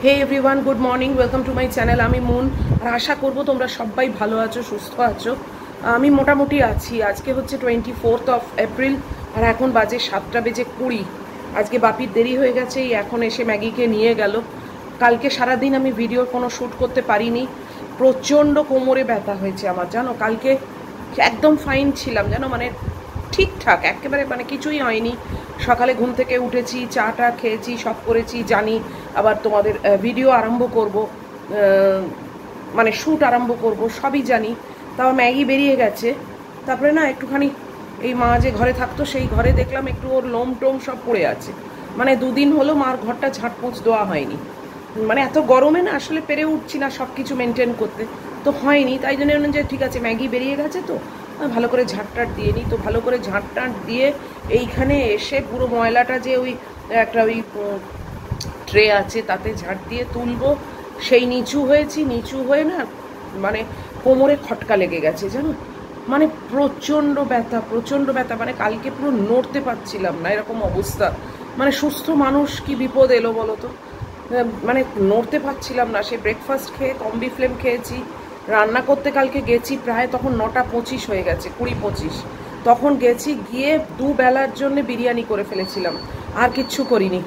Hey everyone, good morning, welcome to my channel. আমি মুন, আর আশা করব তোমরা সবাই ভালো আছো, সুস্থ আছো। আমি মোটামুটি আছি। আজকে হচ্ছে 24th অফ এপ্রিল, আর এখন বাজে 7:20। আজকে বাপির দেরি হয়ে গেছে, এখন এসে ম্যাগিকে নিয়ে গেল। কালকে সারাদিন আমি ভিডিওর কোনো শ্যুট করতে পারিনি, প্রচণ্ড কোমরে ব্যথা হয়েছে আমার, জানো। কালকে একদম ফাইন ছিলাম, জানো, মানে ঠিকঠাক একেবারে, মানে কিছুই হয়নি। সকালে ঘুম থেকে উঠেছি, চাটা খেয়েছি, সব করেছি, জানি আবার তোমাদের ভিডিও আরম্ভ করব, মানে শ্যুট আরম্ভ করব, সবই জানি। তাও ম্যাগি বেরিয়ে গেছে। তারপরে না একটুখানি এই মা যে ঘরে থাকতো সেই ঘরে দেখলাম একটু ওর লোম টোম সব পড়ে আছে। মানে দুদিন হলো মার ঘরটা ঝাঁটপোঁছ দেওয়া হয়নি। মানে এত গরমে না আসলে পেরে উঠছি না সব কিছু মেনটেন করতে, তো হয়নি। তাই জন্য যে ঠিক আছে ম্যাগি বেরিয়ে গেছে, তো ভালো করে ঝাঁটটাট দিয়ে নিই। তো ভালো করে ঝাঁটটাট দিয়ে এইখানে এসে পুরো ময়লাটা যে ওই একটা ওই ট্রে আছে তাতে ঝাঁট দিয়ে তুলবো, সেই নিচু হয়েছি। নিচু হয়ে না মানে কোমরে খটকা লেগে গেছে, জানো। মানে প্রচণ্ড ব্যথা, প্রচণ্ড ব্যথা। মানে কালকে পুরো নড়তে পারছিলাম না, এরকম অবস্থা। মানে সুস্থ মানুষ কি বিপদ এলো বলো তো। মানে নড়তে পারছিলাম না। সে ব্রেকফাস্ট খেয়ে কম্বি ফ্লেম খেয়েছি, রান্না করতে কালকে গেছি প্রায় তখন 9:25 হয়ে গেছে, 20-25 তখন গেছি। গিয়ে দুবেলার জন্য বিরিয়ানি করে ফেলেছিলাম, আর কিচ্ছু করিনি।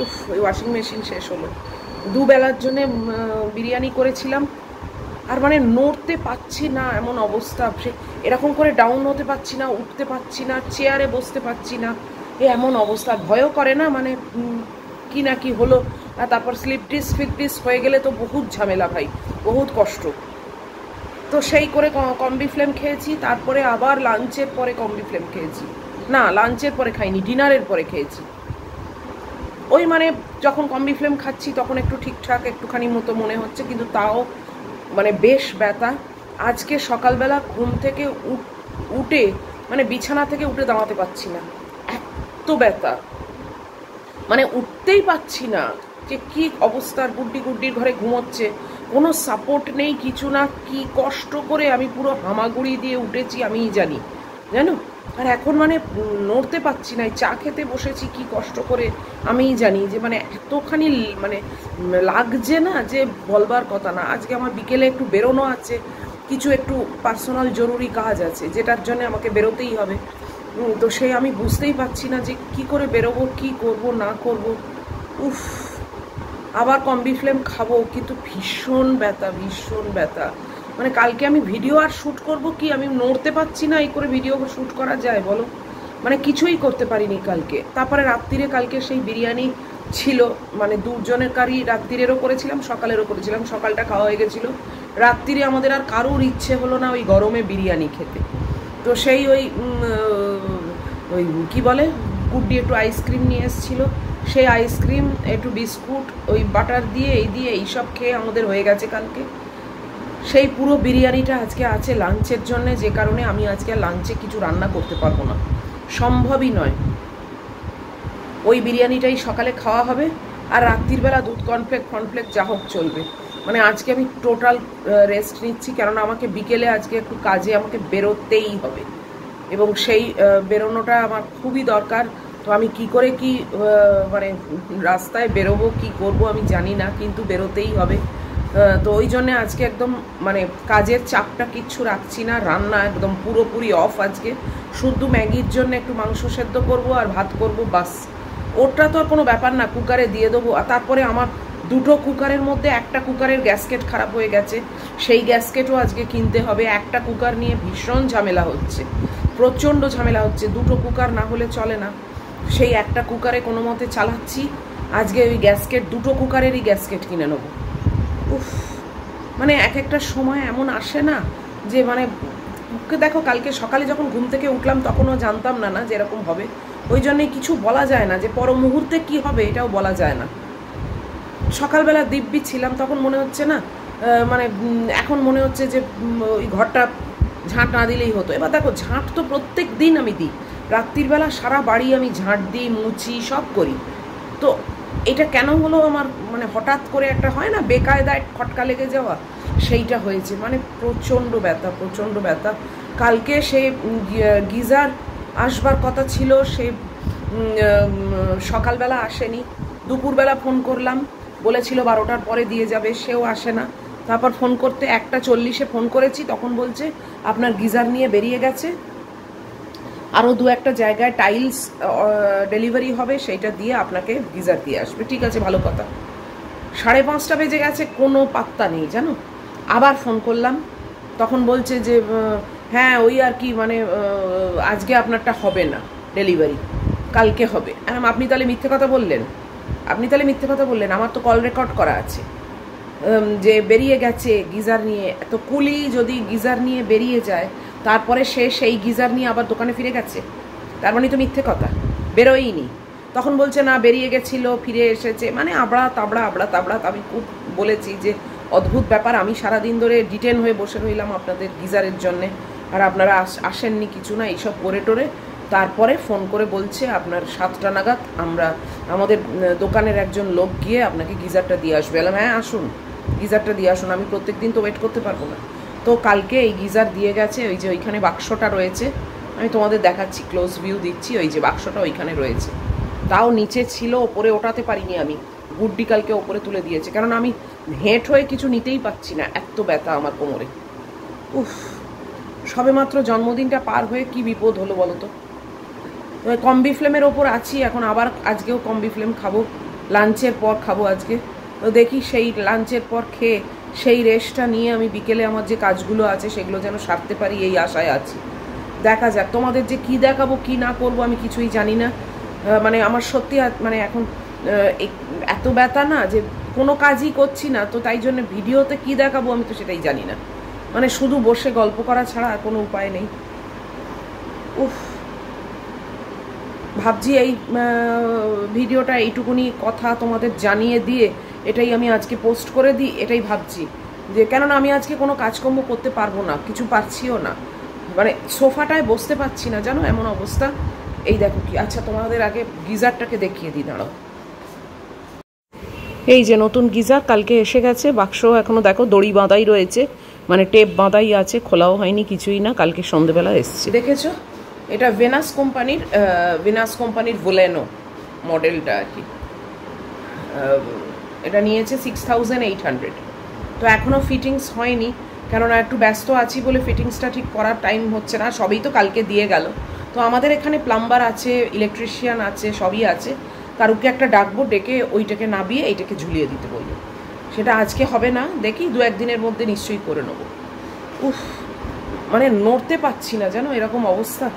উফ, ওই ওয়াশিং মেশিন শেষ হলো। দুবেলার জন্যে বিরিয়ানি করেছিলাম, আর মানে নড়তে পাচ্ছি না এমন অবস্থা। সে এরকম করে ডাউন হতে পারছি না, উঠতে পারছি না, চেয়ারে বসতে পারছি না, এমন অবস্থা। ভয়ও করে না, মানে কি না কি হলো। আর তারপর স্লিপ ডিস্ক হয়ে গেলে তো বহুত ঝামেলা ভাই, বহুত কষ্ট। তো সেই করে কম্বি ফ্লেম খেয়েছি। তারপরে আবার লাঞ্চের পরে কম্বি ফ্লেম খেয়েছি। না, লাঞ্চের পরে খাইনি, ডিনারের পরে খেয়েছি। ওই মানে যখন কম্বি ফ্লেম খাচ্ছি তখন একটু ঠিকঠাক একটুখানি মতো মনে হচ্ছে, কিন্তু তাও মানে বেশ ব্যথা। আজকে সকালবেলা ঘুম থেকে উঠে মানে বিছানা থেকে উঠে দাঁড়াতে পারছি না, এত ব্যথা। মানে উঠতেই পাচ্ছি না, যে কি অবস্থার। গুড্ডির ঘরে ঘুমোচ্ছে, কোনো সাপোর্ট নেই, কিছু না। কি কষ্ট করে আমি পুরো হামাগুড়ি দিয়ে উঠেছি আমিই জানি, জানো। আর এখন মানে নড়তে পারছি না। চা খেতে বসেছি কি কষ্ট করে আমিই জানি, যে মানে এতখানি মানে লাগছে না যে বলবার কথা না। আজকে আমার বিকেলে একটু বেরোনো আছে, কিছু একটু পার্সোনাল জরুরি কাজ আছে, যেটার জন্য আমাকে বেরোতেই হবে। তো সেই আমি বুঝতেই পারছি না যে কি করে বেরোবো, কি করব না করব। উফ, আবার কম্বি ফ্লেম খাবো, কিন্তু ভীষণ ব্যথা, ভীষণ ব্যথা। মানে কালকে আমি ভিডিও আর শ্যুট করব কি, আমি নড়তে পারছি না। এই করে ভিডিও শ্যুট করা যায় বলো? মানে কিছুই করতে পারিনি কালকে। তারপরে রাত্রিরে কালকে সেই বিরিয়ানি ছিল, মানে দুজনের কারি, রাত্রিরেরও করেছিলাম, সকালেরও করেছিলাম। সকালটা খাওয়া হয়ে গেছিলো, রাত্রিরে আমাদের আর কারোর ইচ্ছে হলো না ওই গরমে বিরিয়ানি খেতে। তো সেই ওই ওই কী বলে, গুড্ডি একটু আইসক্রিম নিয়ে এসেছিলো, সেই আইসক্রিম একটু বিস্কুট ওই বাটার দিয়ে এইসব খেয়ে আমাদের হয়ে গেছে কালকে। সেই পুরো বিরিয়ানিটা আজকে আছে লাঞ্চের জন্যে, যে কারণে আমি আজকে লাঞ্চে কিছু রান্না করতে পারবো না, সম্ভবই নয়। ওই বিরিয়ানিটাই সকালে খাওয়া হবে, আর রাত্রির বেলা দুধ কর্নফ্লেক যা হোক চলবে। মানে আজকে আমি টোটাল রেস্ট নিচ্ছি, কেননা আমাকে বিকেলে আজকে একটু কাজে আমাকে বেরোতেই হবে, এবং সেই বেরোনোটা আমার খুবই দরকার। তো আমি কি করে কি মানে রাস্তায় বেরোবো, কি করব আমি জানি না, কিন্তু বেরোতেই হবে। তো ওই জন্যে আজকে একদম মানে কাজের চাপটা কিচ্ছু রাখছি না, রান্না একদম পুরোপুরি অফ আজকে। শুধু ম্যাগির জন্য একটু মাংস সেদ্ধ করব আর ভাত করব, বাস। ওটা তো আর কোনো ব্যাপার না, কুকারে দিয়ে দেবো। আর তারপরে আমার দুটো কুকারের মধ্যে একটা কুকারের গ্যাসকেট খারাপ হয়ে গেছে, সেই গ্যাসকেটও আজকে কিনতে হবে। একটা কুকার নিয়ে ভীষণ ঝামেলা হচ্ছে, প্রচণ্ড ঝামেলা হচ্ছে। দুটো কুকার না হলে চলে না, সেই একটা কুকারে কোনো মতে চালাচ্ছি। আজকে ওই গ্যাসকেট, দুটো কুকারেরই গ্যাসকেট কিনে নেবো। উফ, মানে এক একটা সময় এমন আসে না যে মানে দেখো, কালকে সকালে যখন ঘুম থেকে উঠলাম তখনও জানতাম না যে এরকম হবে। ওই জন্যে কিছু বলা যায় না, যে পর মুহূর্তে কি হবে এটাও বলা যায় না। সকালবেলা দিব্যি ছিলাম, তখন মনে হচ্ছে না, মানে এখন মনে হচ্ছে যে ওই ঘরটা ঝাঁট না দিলেই হতো। এবার দেখো, ঝাঁট তো প্রত্যেক দিন আমি দিই, রাত্রির বেলা সারা বাড়ি আমি ঝাঁট দিই, মুছি, সব করি। তো এটা কেন হলো আমার, মানে হঠাৎ করে একটা হয় না বেকায়দায় খটকা লেগে যাওয়া, সেইটা হয়েছে। মানে প্রচণ্ড ব্যথা, প্রচণ্ড ব্যথা। কালকে সে গিজার আসবার কথা ছিল, সে সকালবেলা আসেনি। দুপুরবেলা ফোন করলাম, বলেছিল 12টার পরে দিয়ে যাবে, সেও আসে না। তারপর ফোন করতে 1:40-এ ফোন করেছি, তখন বলছে আপনার গিজার নিয়ে বেরিয়ে গেছে, আরও 2-1টা জায়গায় টাইলস ডেলিভারি হবে, সেইটা দিয়ে আপনাকে গিজার দিয়ে আসবে। ঠিক আছে, ভালো কথা। 5:30 বেজে গেছে, কোনো পাত্তা নেই জানো। আবার ফোন করলাম, তখন বলছে যে হ্যাঁ ওই আর কি, মানে আজকে আপনারটা হবে না ডেলিভারি, কালকে হবে। আপনি তাহলে মিথ্যে কথা বললেন, আমার তো কল রেকর্ড করা আছে যে বেরিয়ে গেছে গিজার নিয়ে। এত কুলি যদি গিজার নিয়ে বেরিয়ে যায়, তারপরে সে সেই গিজার নিয়ে আবার দোকানে ফিরে গেছে, তার মানে তো মিথ্যে কথা, বেরোয়নি। তখন বলছে না বেরিয়ে গেছিল, ফিরে এসেছে, মানে আবড়া তাবড়া। আমি খুব বলেছি যে অদ্ভুত ব্যাপার, আমি সারাদিন ধরে ডিটেন হয়ে বসে রইলাম আপনাদের গিজারের জন্যে, আর আপনারা আসেননি কিছু না, এইসব করে টোরে। তারপরে ফোন করে বলছে আপনার 7টা নাগাদ আমাদের দোকানের একজন লোক গিয়ে আপনাকে গিজারটা দিয়ে আসবে। বললাম হ্যাঁ আসুন, গিজারটা দিয়ে আসুন, আমি প্রত্যেক দিন তো ওয়েট করতে পারবো না। তো কালকে এই গিজার দিয়ে গেছে। ওই যে ওইখানে বাক্সটা রয়েছে, আমি তোমাদের দেখাচ্ছি, ক্লোজ ভিউ দিচ্ছি, ওই যে বাক্সটা ওইখানে রয়েছে। তাও নিচে ছিল, ওপরে ওঠাতে পারিনি আমি। গুড্ডি কালকে ওপরে তুলে দিয়েছে, কারণ আমি হেঁট হয়ে কিছু নিতেই পাচ্ছি না, এত ব্যথা আমার কোমরে। উফ, সবেমাত্র জন্মদিনটা পার হয়ে কি বিপদ হলো বলো তো। কম্বি ফ্লেমের ওপর আছি এখন, আবার আজকেও কম্বি ফ্লেম খাবো, লাঞ্চের পর খাবো আজকে। তো দেখি সেই লাঞ্চের পর খেয়ে সেই রেস্টটা নিয়ে আমি বিকেলে আমার যে কাজগুলো আছে সেগুলো যেন সারতে পারি, এই আশায় আছি। দেখা যাক, তোমাদের যে কি দেখাবো কি না করবো আমি কিছুই জানি না। মানে আমার সত্যি মানে এখন এত ব্যথা না যে কোনো কাজই করছি না, তো তাই জন্য ভিডিওতে কি দেখাবো আমি তো সেটাই জানি না। মানে শুধু বসে গল্প করা ছাড়া আর কোনো উপায় নেই। উফ, ভাবছি এই ভিডিওটা এইটুকুনি কথা তোমাদের জানিয়ে দিয়ে এটাই আমি আজকে পোস্ট করে দিই, এটাই ভাবছি। যে কেননা আমি আজকে কোনো কাজকর্ম করতে পারবো না, কিছু পারছিও না, মানে সোফাটায় বসতে পারছি না জানো, এমন অবস্থা। এই দেখো কি, আচ্ছা তোমাদের আগে গিজারটাকে দেখিয়ে দিই, দাঁড়াও। এই যে নতুন গিজার কালকে এসে গেছে, বাক্স এখনো দেখো দড়ি বাঁধাই রয়েছে, মানে টেপ বাঁধাই আছে, খোলাও হয়নি, কিছুই না, কালকে সন্ধেবেলা এসছে। দেখেছো, এটা ভেনাস কোম্পানির ভোলেনো মডেলটা আর কি। এটা নিয়েছে 6800। তো এখনও ফিটিংস হয়নি, কেননা একটু ব্যস্ত আছি বলে ফিটিংসটা ঠিক করার টাইম হচ্ছে না, সবই তো কালকে দিয়ে গেল। তো আমাদের এখানে প্লাম্বার আছে, ইলেকট্রিশিয়ান আছে, সবই আছে। কারুকে একটা ডাকবো, ডেকে ওইটাকে নাবিয়ে এইটাকে ঝুলিয়ে দিতে বলবো। সেটা আজকে হবে না, দেখি 2-1 দিনের মধ্যে নিশ্চয়ই করে নেবো। উফ, মানে নড়তে পারছি না জানো, এরকম অবস্থা।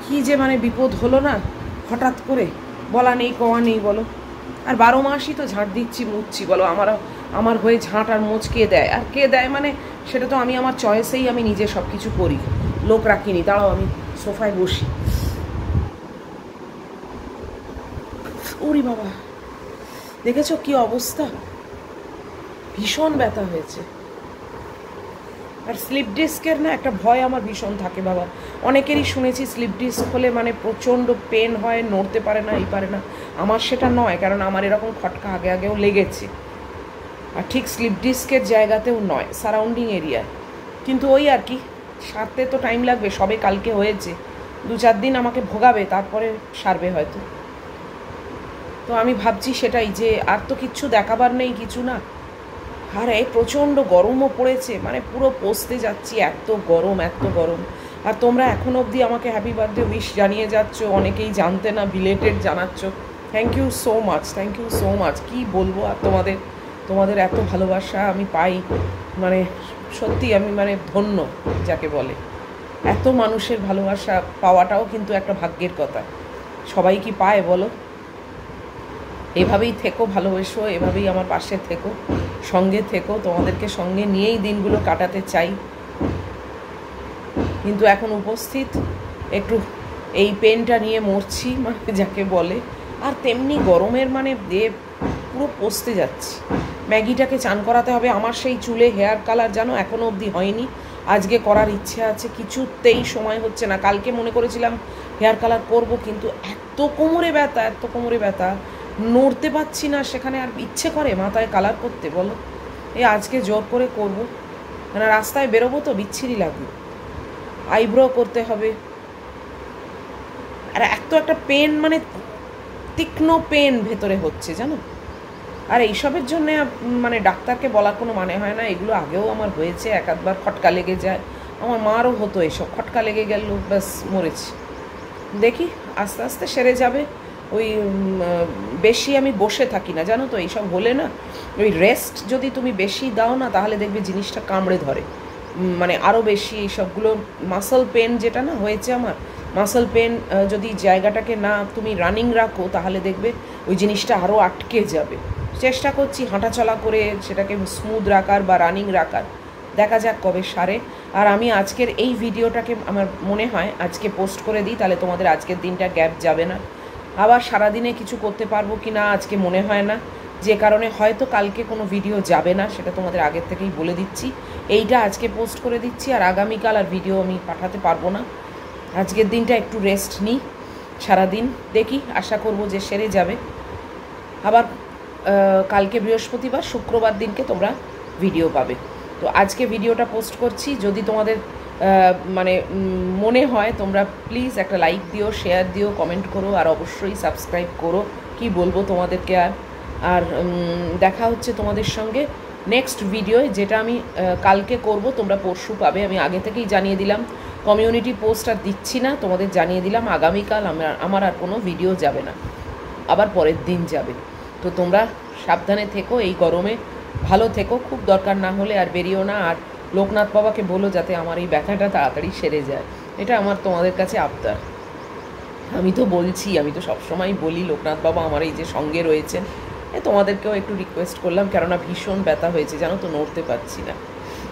কি যে মানে বিপদ হলো না হঠাৎ করে, বলা নেই কওয়া নেই বলো। আর 12 মাসই তো ঝাঁট দিচ্ছি মুছছি বলো, আমার হয়ে ঝাঁট আর মোচ কে দেয়? আর কে দেয় মানে সেটা তো আমি আমার চয়েসেই আমি নিজে সব কিছু করি, লোক রাখিনি। দাঁড়াও আমি সোফায় বসি। ওরে বাবা, দেখেছো কি অবস্থা, ভীষণ ব্যথা হয়েছে। আর স্লিপ ডিস্কের না একটা ভয় আমার ভীষণ থাকে বাবা। অনেকেরই শুনেছি স্লিপ ডিস্ক হলে মানে প্রচণ্ড পেন হয়, নড়তে পারে না, এই পারে না। আমার সেটা নয়, কারণ আমার এরকম খটকা আগেও লেগেছে। আর ঠিক স্লিপ ডিস্কের জায়গাতেও নয়, সারাউন্ডিং এরিয়ায়। কিন্তু ওই আর কি, সারতে তো টাইম লাগবে, সবে কালকে হয়েছে, 2-4 দিন আমাকে ভোগাবে, তারপরে সারবে হয়তো। তো আমি ভাবছি সেটাই, যে আর তো কিচ্ছু দেখাবার নেই, কিছু না। আর এই প্রচণ্ড গরমও পড়েছে, মানে পুরো পচতে যাচ্ছি, এত গরম। আর তোমরা এখনো অবধি আমাকে হ্যাপি বার্থডে উইশ জানিয়ে যাচ্ছ, অনেকেই জানতে না বিলেটেড জানাচ্ছ। Thank you so much. কী বলবো আর তোমাদের এত ভালোবাসা আমি পাই, মানে সত্যি আমি মানে ধন্য যাকে বলে। এত মানুষের ভালোবাসা পাওয়াটাও কিন্তু একটা ভাগ্যের কথা, সবাই কি পায় বলো? এভাবেই থেকো, ভালোবেসো, এভাবেই আমার পাশে থেকো, সঙ্গে থেকো, তোমাদেরকে সঙ্গে নিয়েই দিনগুলো কাটাতে চাই। কিন্তু এখন উপস্থিত একটু এই পেনটা নিয়ে মরছি, মানে যাকে বলে। আর তেমনি গরমের মানে দেহ পুরো পচতে যাচ্ছি। ম্যাগিটাকে চান করাতে হবে, আমার সেই চুলে হেয়ার কালার জানো এখনও অবধি হয়নি, আজকে করার ইচ্ছে আছে, কিছুতেই সময় হচ্ছে না। কালকে মনে করেছিলাম হেয়ার কালার করব, কিন্তু এত কোমরে ব্যথা, নড়তে পারছি না, সেখানে আর ইচ্ছে করে মাথায় কালার করতে বলো? এই আজকে জোর করে করব, মানে রাস্তায় বেরোবো তো বিচ্ছিরি লাগবে, আইব্রো করতে হবে। আর একটা পেন, মানে তীক্ষ্ণ পেন ভেতরে হচ্ছে জানো, আর এইসবের জন্যে মানে ডাক্তারকে বলার কোনো মানে হয় না। এগুলো আগেও আমার হয়েছে, এক আধবার খটকা লেগে যায়, আমার মারও হতো এসব, খটকা লেগে গেল ব্যাস মরেছি। দেখি আস্তে আস্তে সেরে যাবে। ওই বেশি আমি বসে থাকি না, জানো তো, এইসব হলে না ওই রেস্ট যদি তুমি বেশি দাও না তাহলে দেখবে জিনিসটা কামড়ে ধরে, মানে আরও বেশি এইসবগুলো। মাসল পেন যেটা না হয়েছে আমার, মাসল পেন যদি জায়গাটাকে না তুমি রানিং রাখো তাহলে দেখবে ওই জিনিসটা আরও আটকে যাবে। চেষ্টা করছি হাঁটাচলা করে সেটাকে স্মুথ রাখার বা রানিং রাখার, দেখা যাক কবে সারে। আর আমি আজকের এই ভিডিওটাকে আমার মনে হয় আজকে পোস্ট করে দিই, তাহলে তোমাদের আজকের দিনটা গ্যাপ যাবে না। আবার সারাদিনে কিছু করতে পারবো কি না আজকে মনে হয় না, যে কারণে হয়তো কালকে কোনো ভিডিও যাবে না, সেটা তোমাদের আগের থেকেই বলে দিচ্ছি। এইটা আজকে পোস্ট করে দিচ্ছি, আর আগামীকাল আর ভিডিও আমি পাঠাতে পারবো না। আজকের দিনটা একটু রেস্ট নিই সারাদিন, দেখি আশা করব যে সেরে যাবে। আবার কালকে বৃহস্পতিবার, শুক্রবার দিনকে তোমরা ভিডিও পাবে। তো আজকে ভিডিওটা পোস্ট করছি, যদি তোমাদের মানে মনে হয় তোমরা প্লিজ একটা লাইক দিও, শেয়ার দিও, কমেন্ট করো, আর অবশ্যই সাবস্ক্রাইব করো। কি বলবো তোমাদেরকে আর। আর দেখা হচ্ছে তোমাদের সঙ্গে নেক্সট ভিডিওয়, যেটা আমি কালকে করব, তোমরা পরশু পাবে। আমি আগে থেকেই জানিয়ে দিলাম, কমিউনিটি পোস্ট আর দিচ্ছি না, তোমাদের জানিয়ে দিলাম আগামীকাল আমার আর কোনো ভিডিও যাবে না, আবার পরের দিন যাবে। তো তোমরা সাবধানে থেকো, এই গরমে ভালো থেকো, খুব দরকার না হলে আর বেরিও না। আর লোকনাথ বাবাকে বলো যাতে আমার এই ব্যথাটা তাড়াতাড়ি সেরে যায়, এটা আমার তোমাদের কাছে আবদার। আমি তো বলছি, আমি তো সবসময় বলি লোকনাথ বাবা আমার এই যে সঙ্গে রয়েছেন, তোমাদেরকেও একটু রিকোয়েস্ট করলাম, কেননা ভীষণ ব্যথা হয়েছে জানো তো, নড়তে পারছি না।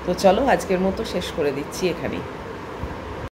তো চলো আজকের মতো শেষ করে দিচ্ছি এখানেই।